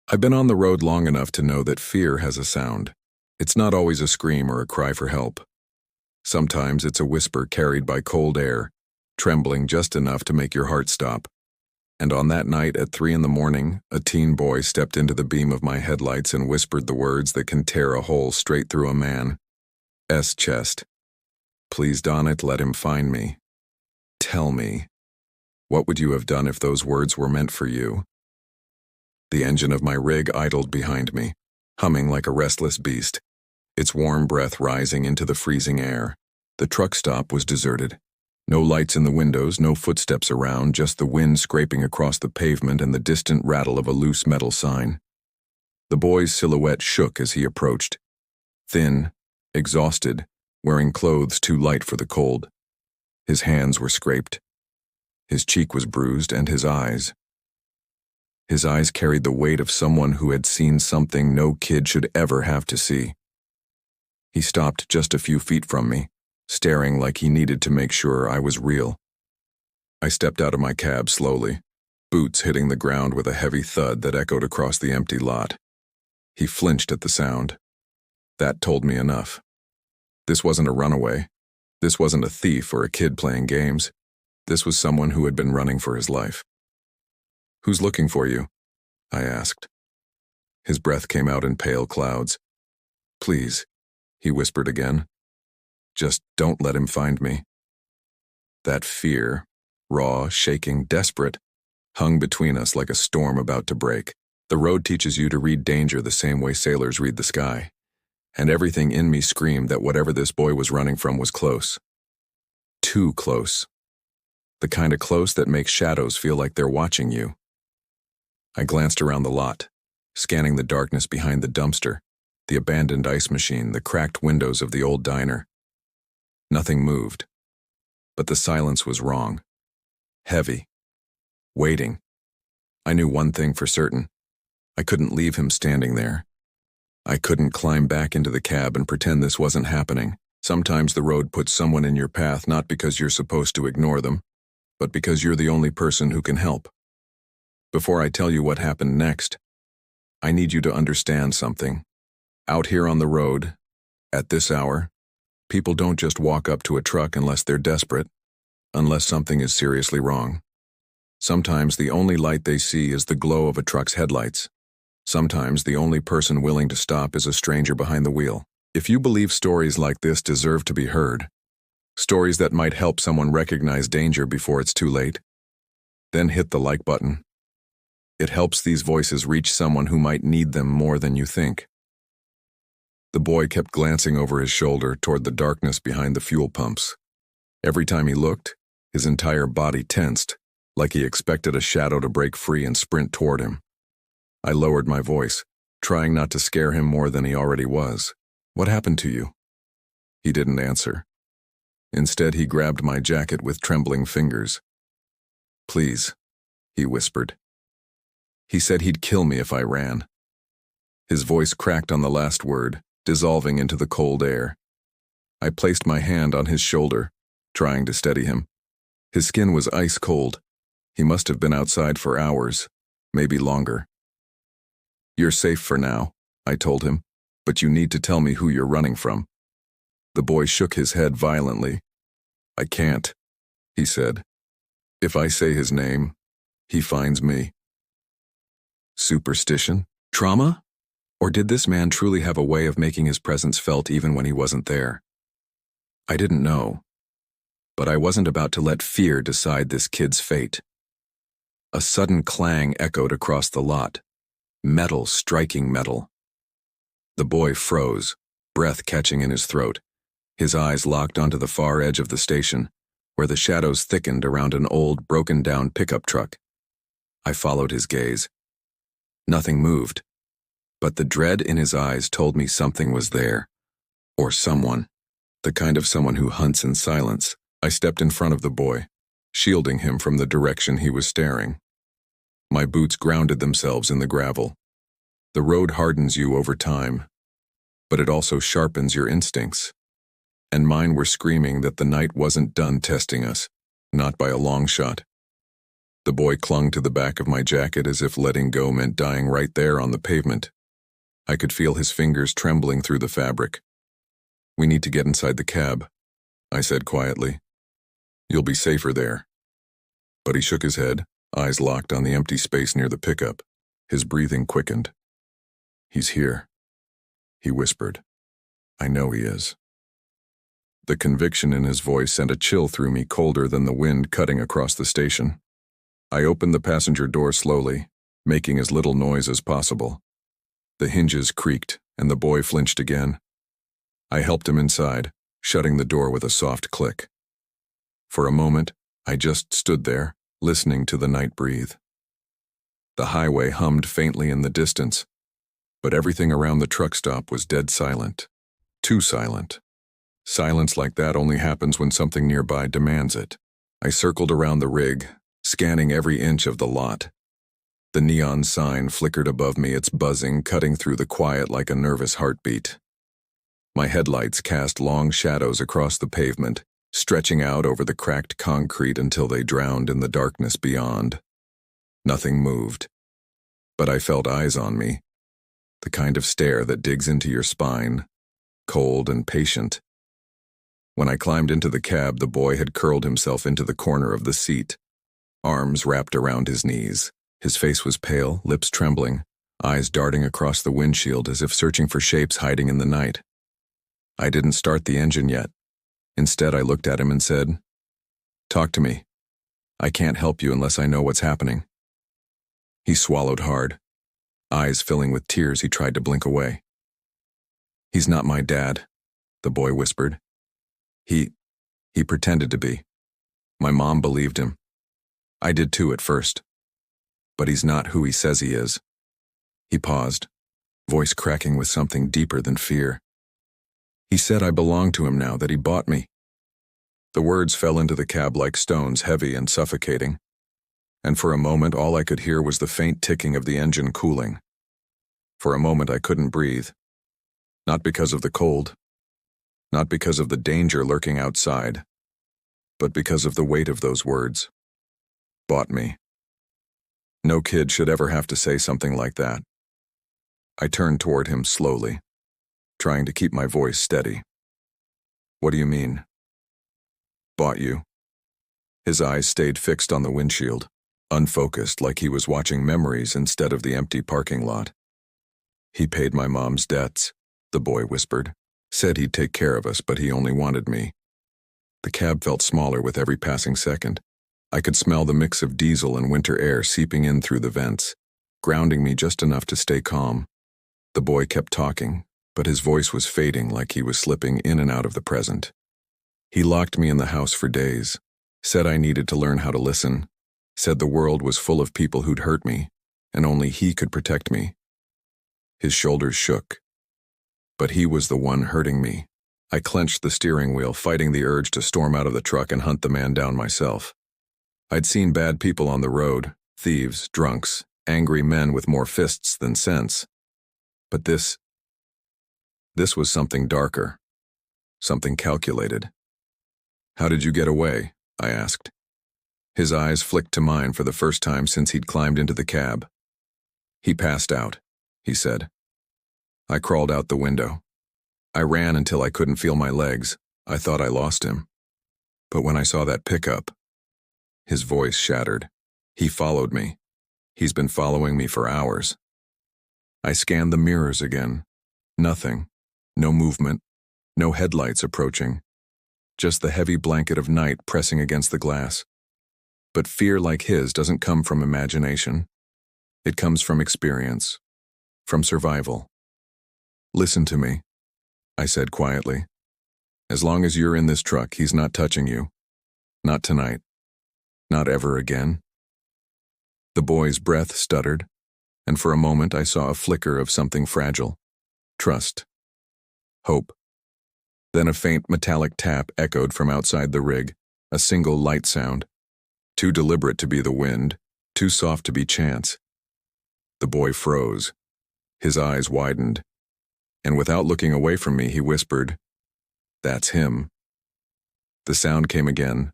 I've been on the road long enough to know that fear has a sound. It's not always a scream or a cry for help. Sometimes it's a whisper carried by cold air, trembling just enough to make your heart stop. And on that night at 3 a.m, a teen boy stepped into the beam of my headlights and whispered the words that can tear a hole straight through a man's chest. Please, Donnet, let him find me. Tell me, what would you have done if those words were meant for you? The engine of my rig idled behind me, humming like a restless beast, its warm breath rising into the freezing air. The truck stop was deserted. No lights in the windows, no footsteps around, just the wind scraping across the pavement and the distant rattle of a loose metal sign. The boy's silhouette shook as he approached. Thin, exhausted, wearing clothes too light for the cold. His hands were scraped. His cheek was bruised, and his eyes carried the weight of someone who had seen something no kid should ever have to see. He stopped just a few feet from me, staring like he needed to make sure I was real. I stepped out of my cab slowly, boots hitting the ground with a heavy thud that echoed across the empty lot. He flinched at the sound. That told me enough. This wasn't a runaway. This wasn't a thief or a kid playing games. This was someone who had been running for his life. "Who's looking for you?" I asked. His breath came out in pale clouds. "Please," he whispered again. "Just don't let him find me." That fear, raw, shaking, desperate, hung between us like a storm about to break. The road teaches you to read danger the same way sailors read the sky, and everything in me screamed that whatever this boy was running from was close. Too close. The kind of close that makes shadows feel like they're watching you. I glanced around the lot, scanning the darkness behind the dumpster, the abandoned ice machine, the cracked windows of the old diner. Nothing moved, but the silence was wrong. Heavy. Waiting. I knew one thing for certain. I couldn't leave him standing there. I couldn't climb back into the cab and pretend this wasn't happening. Sometimes the road puts someone in your path not because you're supposed to ignore them, but because you're the only person who can help. Before I tell you what happened next, I need you to understand something. Out here on the road, at this hour, people don't just walk up to a truck unless they're desperate, unless something is seriously wrong. Sometimes the only light they see is the glow of a truck's headlights. Sometimes the only person willing to stop is a stranger behind the wheel. If you believe stories like this deserve to be heard, stories that might help someone recognize danger before it's too late, then hit the like button. It helps these voices reach someone who might need them more than you think. The boy kept glancing over his shoulder toward the darkness behind the fuel pumps. Every time he looked, his entire body tensed, like he expected a shadow to break free and sprint toward him. I lowered my voice, trying not to scare him more than he already was. "What happened to you?" He didn't answer. Instead, he grabbed my jacket with trembling fingers. "Please," he whispered. He said he'd kill me if I ran. His voice cracked on the last word, dissolving into the cold air. I placed my hand on his shoulder, trying to steady him. His skin was ice cold. He must have been outside for hours, maybe longer. "You're safe for now," I told him, "but you need to tell me who you're running from." The boy shook his head violently. "I can't," he said. "If I say his name, he finds me." Superstition? Trauma? Or did this man truly have a way of making his presence felt even when he wasn't there? I didn't know, but I wasn't about to let fear decide this kid's fate. A sudden clang echoed across the lot, metal striking metal. The boy froze, breath catching in his throat. His eyes locked onto the far edge of the station, where the shadows thickened around an old, broken-down pickup truck. I followed his gaze. Nothing moved, but the dread in his eyes told me something was there, or someone, the kind of someone who hunts in silence. I stepped in front of the boy, shielding him from the direction he was staring. My boots grounded themselves in the gravel. The road hardens you over time, but it also sharpens your instincts. And mine were screaming that the night wasn't done testing us, not by a long shot. The boy clung to the back of my jacket as if letting go meant dying right there on the pavement. I could feel his fingers trembling through the fabric. "We need to get inside the cab," I said quietly. "You'll be safer there." But he shook his head, eyes locked on the empty space near the pickup. His breathing quickened. "He's here," he whispered. "I know he is." The conviction in his voice sent a chill through me, colder than the wind cutting across the station. I opened the passenger door slowly, making as little noise as possible. The hinges creaked, and the boy flinched again. I helped him inside, shutting the door with a soft click. For a moment, I just stood there, listening to the night breathe. The highway hummed faintly in the distance, but everything around the truck stop was dead silent. Too silent. Silence like that only happens when something nearby demands it. I circled around the rig, scanning every inch of the lot. The neon sign flickered above me, its buzzing cutting through the quiet like a nervous heartbeat. My headlights cast long shadows across the pavement, stretching out over the cracked concrete until they drowned in the darkness beyond. Nothing moved, but I felt eyes on me, the kind of stare that digs into your spine, cold and patient. When I climbed into the cab, the boy had curled himself into the corner of the seat, arms wrapped around his knees. His face was pale, lips trembling, eyes darting across the windshield as if searching for shapes hiding in the night. I didn't start the engine yet. Instead, I looked at him and said, "Talk to me. I can't help you unless I know what's happening." He swallowed hard. Eyes filling with tears, he tried to blink away. "He's not my dad," the boy whispered. He pretended to be. My mom believed him. I did too at first. But he's not who he says he is." He paused, voice cracking with something deeper than fear. "He said I belong to him now, that he bought me." The words fell into the cab like stones, heavy and suffocating. And for a moment, all I could hear was the faint ticking of the engine cooling. For a moment, I couldn't breathe. Not because of the cold, not because of the danger lurking outside, but because of the weight of those words. Bought me. No kid should ever have to say something like that. I turned toward him slowly, trying to keep my voice steady. "What do you mean?" "Bought you." His eyes stayed fixed on the windshield, unfocused, like he was watching memories instead of the empty parking lot. "He paid my mom's debts," the boy whispered. "Said he'd take care of us, but he only wanted me." The cab felt smaller with every passing second. I could smell the mix of diesel and winter air seeping in through the vents, grounding me just enough to stay calm. The boy kept talking, but his voice was fading, like he was slipping in and out of the present. He locked me in the house for days, said I needed to learn how to listen, said the world was full of people who'd hurt me, and only he could protect me. His shoulders shook. But he was the one hurting me. I clenched the steering wheel, fighting the urge to storm out of the truck and hunt the man down myself. I'd seen bad people on the road, thieves, drunks, angry men with more fists than sense. But this was something darker, something calculated. "How did you get away?" I asked. His eyes flicked to mine for the first time since he'd climbed into the cab. "He passed out," he said. I crawled out the window. I ran until I couldn't feel my legs. I thought I lost him. But when I saw that pickup, his voice shattered. He followed me. He's been following me for hours. I scanned the mirrors again. Nothing. No movement. No headlights approaching. Just the heavy blanket of night pressing against the glass. But fear like his doesn't come from imagination. It comes from experience. From survival. "Listen to me," I said quietly. "As long as you're in this truck, he's not touching you. Not tonight. Not ever again." The boy's breath stuttered, and for a moment I saw a flicker of something fragile. Trust. Hope. Then a faint metallic tap echoed from outside the rig, a single light sound. Too deliberate to be the wind, too soft to be chance. The boy froze. His eyes widened, and without looking away from me, he whispered, "That's him." The sound came again,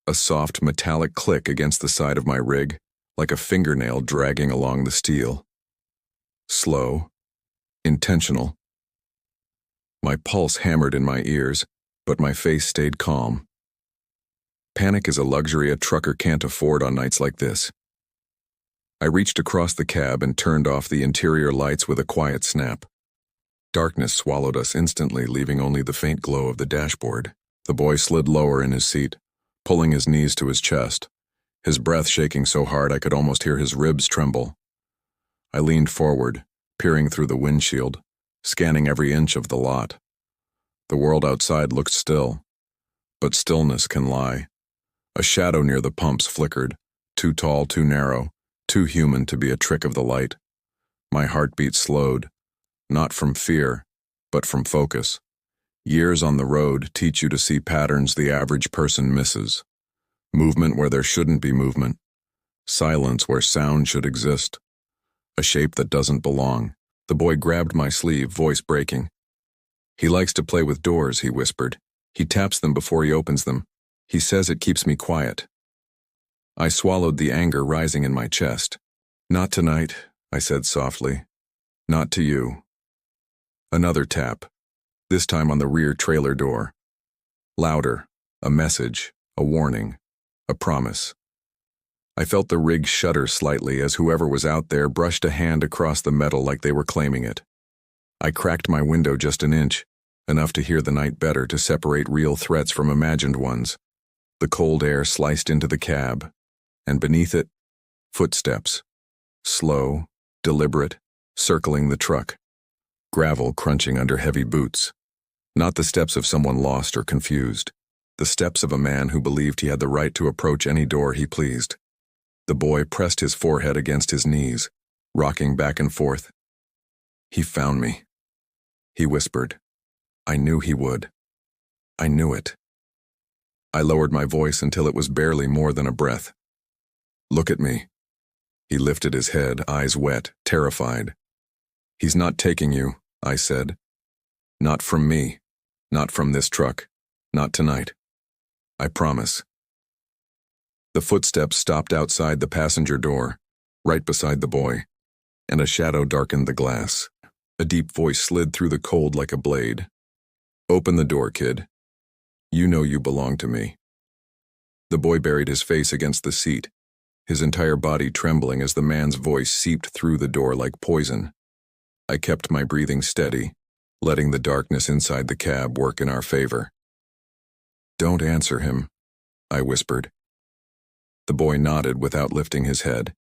A soft metallic click against the side of my rig, like a fingernail dragging along the steel. Slow, intentional. My pulse hammered in my ears, but my face stayed calm. Panic is a luxury a trucker can't afford on nights like this. I reached across the cab and turned off the interior lights with a quiet snap. Darkness swallowed us instantly, leaving only the faint glow of the dashboard. The boy slid lower in his seat, pulling his knees to his chest, his breath shaking so hard I could almost hear his ribs tremble. I leaned forward, peering through the windshield, scanning every inch of the lot. The world outside looked still, but stillness can lie. A shadow near the pumps flickered, too tall, too narrow, too human to be a trick of the light. My heartbeat slowed, not from fear, but from focus. Years on the road teach you to see patterns the average person misses. Movement where there shouldn't be movement. Silence where sound should exist. A shape that doesn't belong. The boy grabbed my sleeve, voice breaking. "He likes to play with doors," he whispered. "He taps them before he opens them. He says it keeps me quiet." I swallowed the anger rising in my chest. "Not tonight," I said softly. "Not to you." Another tap, this time on the rear trailer door. Louder, a message, a warning, a promise. I felt the rig shudder slightly as whoever was out there brushed a hand across the metal like they were claiming it. I cracked my window just an inch, enough to hear the night better, to separate real threats from imagined ones. The cold air sliced into the cab, and beneath it, footsteps. Slow, deliberate, circling the truck. Gravel crunching under heavy boots. Not the steps of someone lost or confused. The steps of a man who believed he had the right to approach any door he pleased. The boy pressed his forehead against his knees, rocking back and forth. "He found me," he whispered. "I knew he would. I knew it." I lowered my voice until it was barely more than a breath. "Look at me." He lifted his head, eyes wet, terrified. "He's not taking you," I said. "Not from me. Not from this truck. Not tonight. I promise." The footsteps stopped outside the passenger door, right beside the boy, and a shadow darkened the glass. A deep voice slid through the cold like a blade. "Open the door, kid. You know you belong to me." The boy buried his face against the seat, his entire body trembling as the man's voice seeped through the door like poison. I kept my breathing steady, letting the darkness inside the cab work in our favor. "Don't answer him," I whispered. The boy nodded without lifting his head.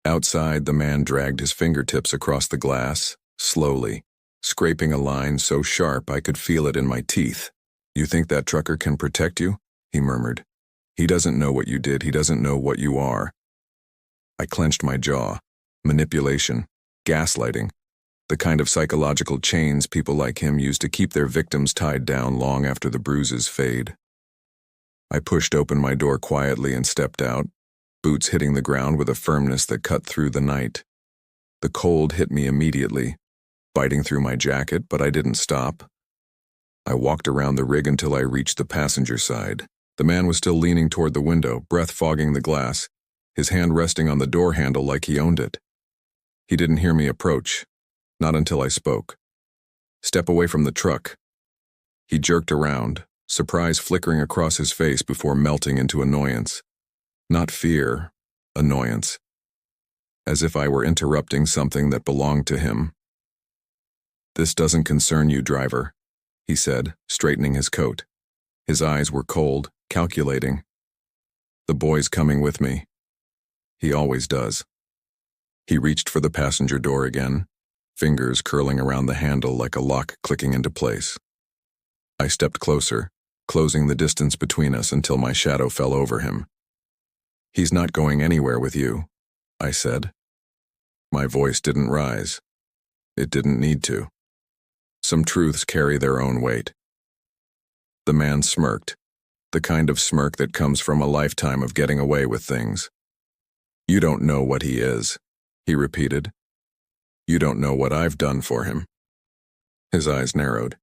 Outside, the man dragged his fingertips across the glass, slowly, scraping a line so sharp I could feel it in my teeth. "You think that trucker can protect you?" he murmured. "He doesn't know what you did. He doesn't know what you are." I clenched my jaw. Manipulation, gaslighting, the kind of psychological chains people like him use to keep their victims tied down long after the bruises fade. I pushed open my door quietly and stepped out, boots hitting the ground with a firmness that cut through the night. The cold hit me immediately, biting through my jacket, but I didn't stop. I walked around the rig until I reached the passenger side. The man was still leaning toward the window, breath fogging the glass, his hand resting on the door handle like he owned it. He didn't hear me approach, not until I spoke. "Step away from the truck." He jerked around, surprise flickering across his face before melting into annoyance. Not fear, annoyance. As if I were interrupting something that belonged to him. "This doesn't concern you, driver," he said, straightening his coat. His eyes were cold, calculating. "The boy's coming with me. He always does." He reached for the passenger door again, fingers curling around the handle like a lock clicking into place. I stepped closer, closing the distance between us until my shadow fell over him. "He's not going anywhere with you," I said. My voice didn't rise. It didn't need to. Some truths carry their own weight. The man smirked, the kind of smirk that comes from a lifetime of getting away with things. "You don't know what he is," he repeated. "You don't know what I've done for him." His eyes narrowed.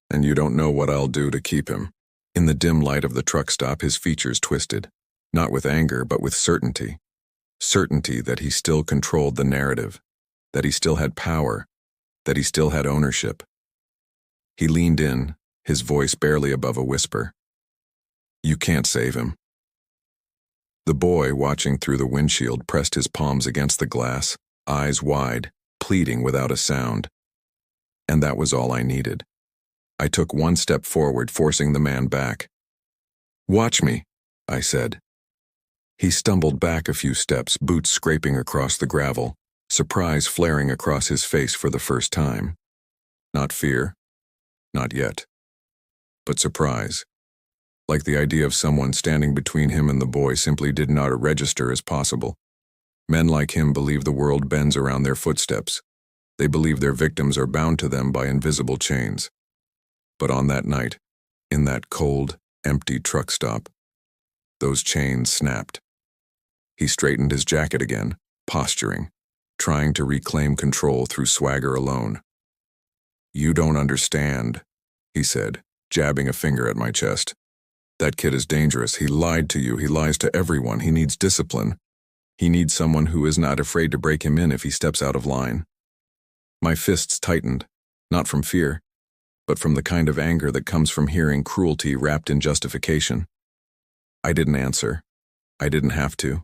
"And you don't know what I'll do to keep him." In the dim light of the truck stop, his features twisted, not with anger, but with certainty. Certainty that he still controlled the narrative, that he still had power, that he still had ownership. He leaned in, his voice barely above a whisper. "You can't save him." The boy, watching through the windshield, pressed his palms against the glass, eyes wide, pleading without a sound. And that was all I needed. I took one step forward, forcing the man back. "Watch me," I said. He stumbled back a few steps, boots scraping across the gravel, surprise flaring across his face for the first time. Not fear, not yet, but surprise. Like the idea of someone standing between him and the boy simply did not register as possible. Men like him believe the world bends around their footsteps. They believe their victims are bound to them by invisible chains. But on that night, in that cold, empty truck stop, those chains snapped. He straightened his jacket again, posturing, trying to reclaim control through swagger alone. "You don't understand," he said, jabbing a finger at my chest. "That kid is dangerous. He lied to you. He lies to everyone. He needs discipline. He needs someone who is not afraid to break him in if he steps out of line." My fists tightened, not from fear, but from the kind of anger that comes from hearing cruelty wrapped in justification. I didn't answer. I didn't have to.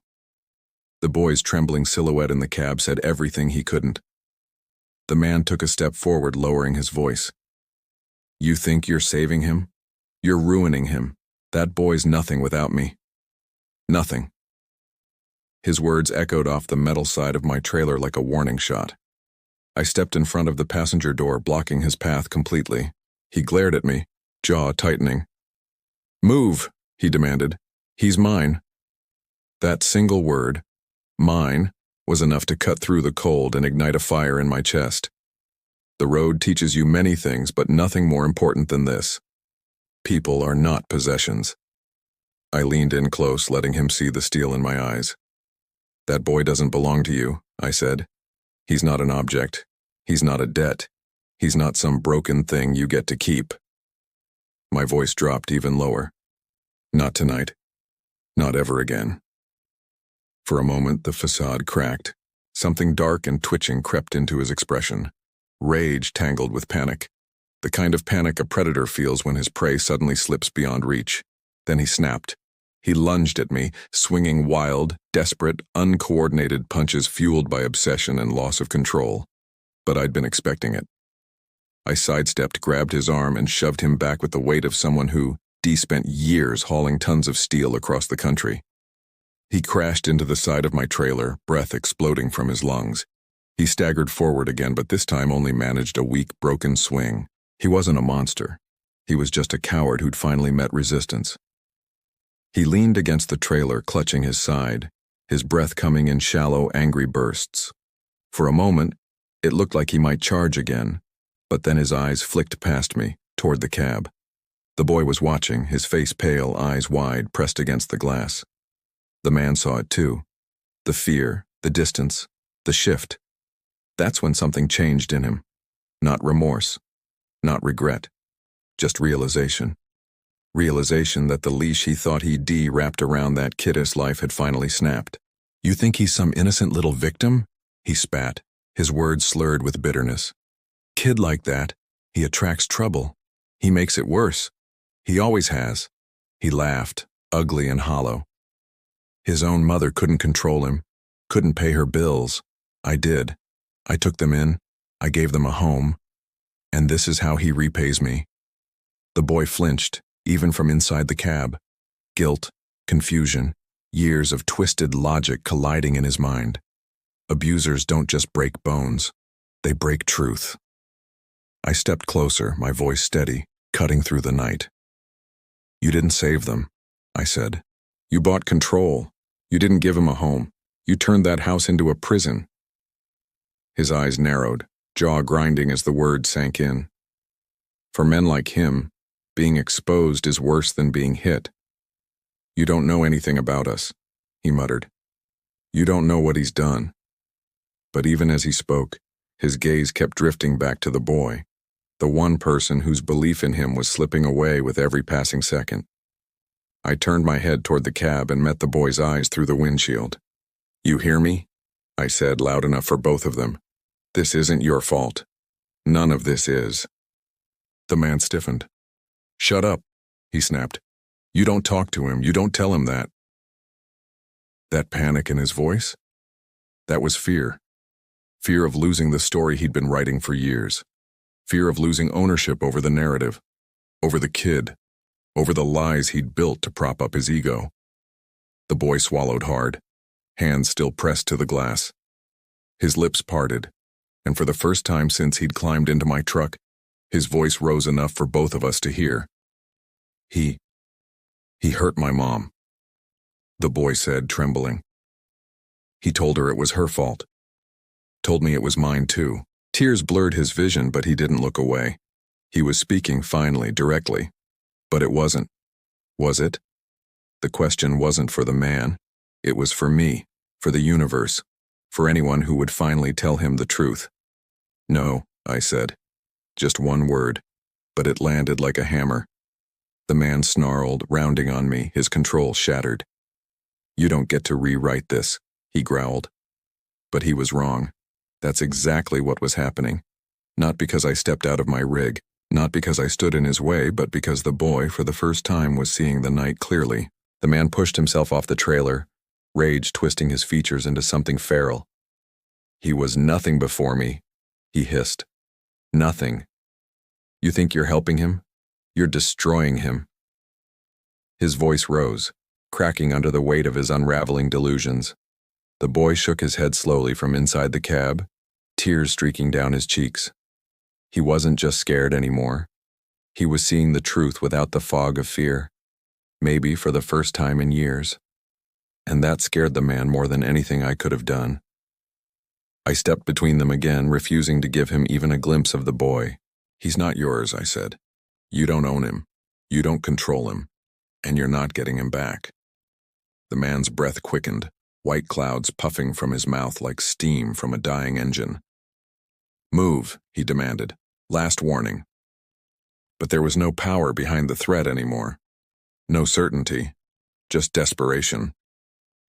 The boy's trembling silhouette in the cab said everything he couldn't. The man took a step forward, lowering his voice. "You think you're saving him? You're ruining him. That boy's nothing without me. Nothing." His words echoed off the metal side of my trailer like a warning shot. I stepped in front of the passenger door, blocking his path completely. He glared at me, jaw tightening. "Move," he demanded. "He's mine." That single word, mine, was enough to cut through the cold and ignite a fire in my chest. The road teaches you many things, but nothing more important than this. People are not possessions. I leaned in close, letting him see the steel in my eyes. "That boy doesn't belong to you," I said. "He's not an object. He's not a debt. He's not some broken thing you get to keep." My voice dropped even lower. "Not tonight. Not ever again." For a moment, the facade cracked. Something dark and twitching crept into his expression. Rage tangled with panic. The kind of panic a predator feels when his prey suddenly slips beyond reach. Then he snapped. He lunged at me, swinging wild, desperate, uncoordinated punches fueled by obsession and loss of control. But I'd been expecting it. I sidestepped, grabbed his arm, and shoved him back with the weight of someone who spent years hauling tons of steel across the country. He crashed into the side of my trailer, breath exploding from his lungs. He staggered forward again, but this time only managed a weak, broken swing. He wasn't a monster. He was just a coward who'd finally met resistance. He leaned against the trailer, clutching his side, his breath coming in shallow, angry bursts. For a moment, it looked like he might charge again, but then his eyes flicked past me, toward the cab. The boy was watching, his face pale, eyes wide, pressed against the glass. The man saw it too. The fear, the distance, the shift. That's when something changed in him. Not remorse, not regret, just realization. Realization that the leash he thought he'd wrapped around that kid's life had finally snapped. "You think he's some innocent little victim?" He spat, his words slurred with bitterness. "Kid like that, he attracts trouble. He makes it worse. He always has." He laughed, ugly and hollow. His own mother couldn't control him, couldn't pay her bills. I did. I took them in, I gave them a home, and this is how he repays me. The boy flinched, even from inside the cab. Guilt, confusion, years of twisted logic colliding in his mind. Abusers don't just break bones, they break truth. I stepped closer, my voice steady, cutting through the night. "You didn't save them," I said. "You bought control. You didn't give him a home. You turned that house into a prison." His eyes narrowed, jaw grinding as the words sank in. "For men like him, being exposed is worse than being hit. You don't know anything about us," he muttered. "You don't know what he's done." But even as he spoke, his gaze kept drifting back to the boy, the one person whose belief in him was slipping away with every passing second. I turned my head toward the cab and met the boy's eyes through the windshield. "You hear me?" I said, loud enough for both of them. "This isn't your fault. None of this is." The man stiffened. "Shut up," he snapped. "You don't talk to him. You don't tell him that." That panic in his voice? That was fear. Fear of losing the story he'd been writing for years. Fear of losing ownership over the narrative, over the kid, over the lies he'd built to prop up his ego. The boy swallowed hard, hands still pressed to the glass. His lips parted, and for the first time since he'd climbed into my truck, his voice rose enough for both of us to hear. He hurt my mom," the boy said, trembling. "He told her it was her fault. Told me it was mine too." Tears blurred his vision, but he didn't look away. He was speaking finally, directly. But it wasn't. Was it? The question wasn't for the man. It was for me, for the universe, for anyone who would finally tell him the truth. "No," I said. Just one word, but it landed like a hammer. The man snarled, rounding on me, his control shattered. "You don't get to rewrite this," he growled. But he was wrong. That's exactly what was happening. Not because I stepped out of my rig, not because I stood in his way, but because the boy, for the first time, was seeing the night clearly. The man pushed himself off the trailer, rage twisting his features into something feral. "He was nothing before me," he hissed. "Nothing. You think you're helping him? You're destroying him." His voice rose, cracking under the weight of his unraveling delusions. The boy shook his head slowly from inside the cab, tears streaking down his cheeks. He wasn't just scared anymore. He was seeing the truth without the fog of fear, maybe for the first time in years. And that scared the man more than anything I could have done. I stepped between them again, refusing to give him even a glimpse of the boy. "He's not yours," I said. "You don't own him. You don't control him. And you're not getting him back." The man's breath quickened, white clouds puffing from his mouth like steam from a dying engine. "Move," he demanded. "Last warning." But there was no power behind the threat anymore. No certainty, just desperation.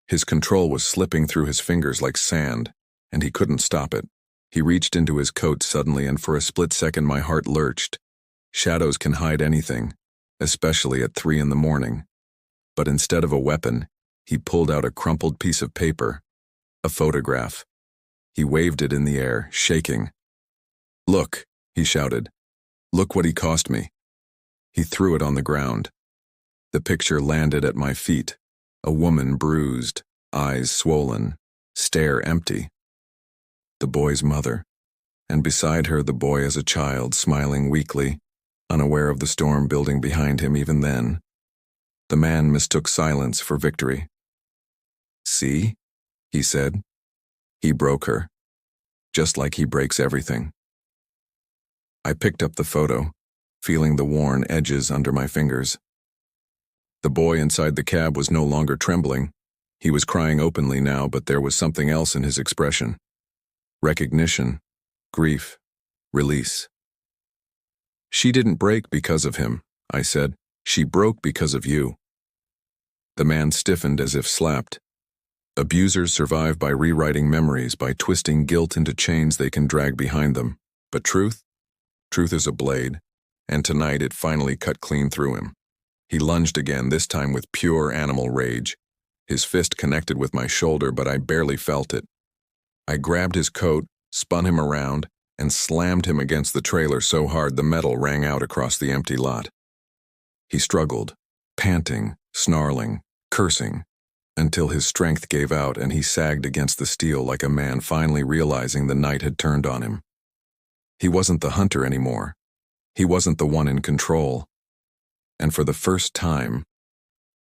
His control was slipping through his fingers like sand, and he couldn't stop it. He reached into his coat suddenly, and for a split second my heart lurched. Shadows can hide anything, especially at 3 a.m. But instead of a weapon, he pulled out a crumpled piece of paper, a photograph. He waved it in the air, shaking. "Look," he shouted. "Look what he cost me." He threw it on the ground. The picture landed at my feet, a woman bruised, eyes swollen, stare empty. The boy's mother, and beside her the boy as a child, smiling weakly, unaware of the storm building behind him even then. The man mistook silence for victory. "See?" he said. "He broke her, just like he breaks everything." I picked up the photo, feeling the worn edges under my fingers. The boy inside the cab was no longer trembling. He was crying openly now, but there was something else in his expression. Recognition, grief, release. "She didn't break because of him," I said. "She broke because of you." The man stiffened as if slapped. Abusers survive by rewriting memories, by twisting guilt into chains they can drag behind them. But truth? Truth is a blade, and tonight it finally cut clean through him. He lunged again, this time with pure animal rage. His fist connected with my shoulder, but I barely felt it. I grabbed his coat, spun him around, and slammed him against the trailer so hard the metal rang out across the empty lot. He struggled, panting, snarling, cursing, until his strength gave out and he sagged against the steel like a man finally realizing the night had turned on him. He wasn't the hunter anymore. He wasn't the one in control. And for the first time,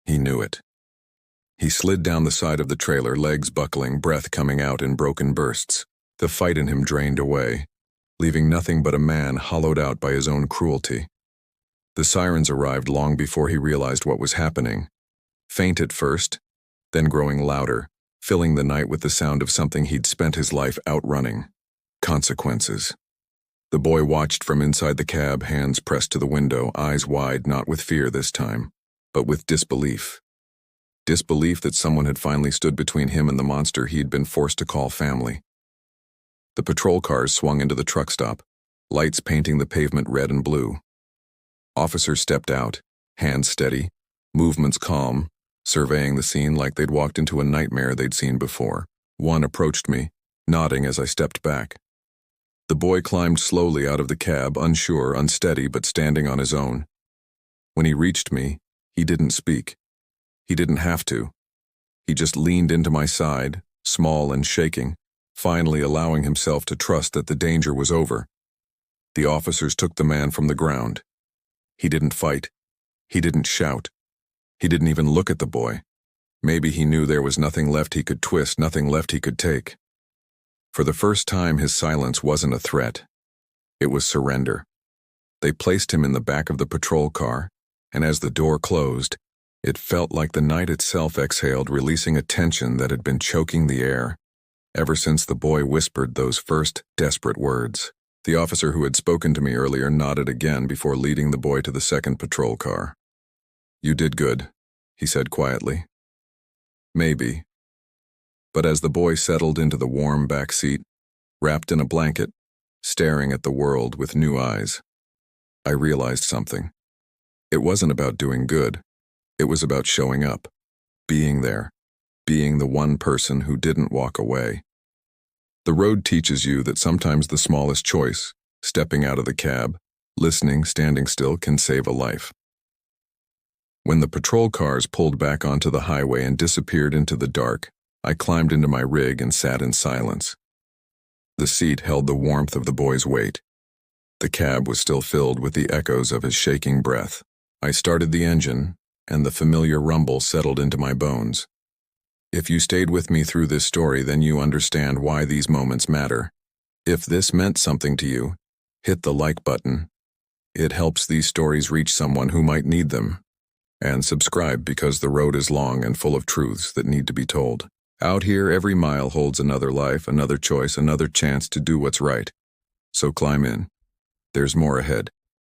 he knew it. He slid down the side of the trailer, legs buckling, breath coming out in broken bursts. The fight in him drained away, leaving nothing but a man hollowed out by his own cruelty. The sirens arrived long before he realized what was happening. Faint at first, then growing louder, filling the night with the sound of something he'd spent his life outrunning. Consequences. The boy watched from inside the cab, hands pressed to the window, eyes wide, not with fear this time, but with disbelief. Disbelief that someone had finally stood between him and the monster he'd been forced to call family. The patrol cars swung into the truck stop, lights painting the pavement red and blue. Officers stepped out, hands steady, movements calm, surveying the scene like they'd walked into a nightmare they'd seen before. One approached me, nodding as I stepped back. The boy climbed slowly out of the cab, unsure, unsteady, but standing on his own. When he reached me, he didn't speak. He didn't have to. He just leaned into my side, small and shaking, finally allowing himself to trust that the danger was over. The officers took the man from the ground. He didn't fight. He didn't shout. He didn't even look at the boy. Maybe he knew there was nothing left he could twist, nothing left he could take. For the first time, his silence wasn't a threat. It was surrender. They placed him in the back of the patrol car, and as the door closed, it felt like the night itself exhaled, releasing a tension that had been choking the air ever since the boy whispered those first desperate words. The officer who had spoken to me earlier nodded again before leading the boy to the second patrol car. "You did good," he said quietly. "Maybe." But as the boy settled into the warm back seat, wrapped in a blanket, staring at the world with new eyes, I realized something. It wasn't about doing good. It was about showing up, being there, being the one person who didn't walk away. The road teaches you that sometimes the smallest choice, stepping out of the cab, listening, standing still, can save a life. When the patrol cars pulled back onto the highway and disappeared into the dark, I climbed into my rig and sat in silence. The seat held the warmth of the boy's weight. The cab was still filled with the echoes of his shaking breath. I started the engine, and the familiar rumble settled into my bones. If you stayed with me through this story, then you understand why these moments matter. If this meant something to you, hit the like button. It helps these stories reach someone who might need them. And subscribe, because the road is long and full of truths that need to be told. Out here, every mile holds another life, another choice, another chance to do what's right. So climb in. There's more ahead.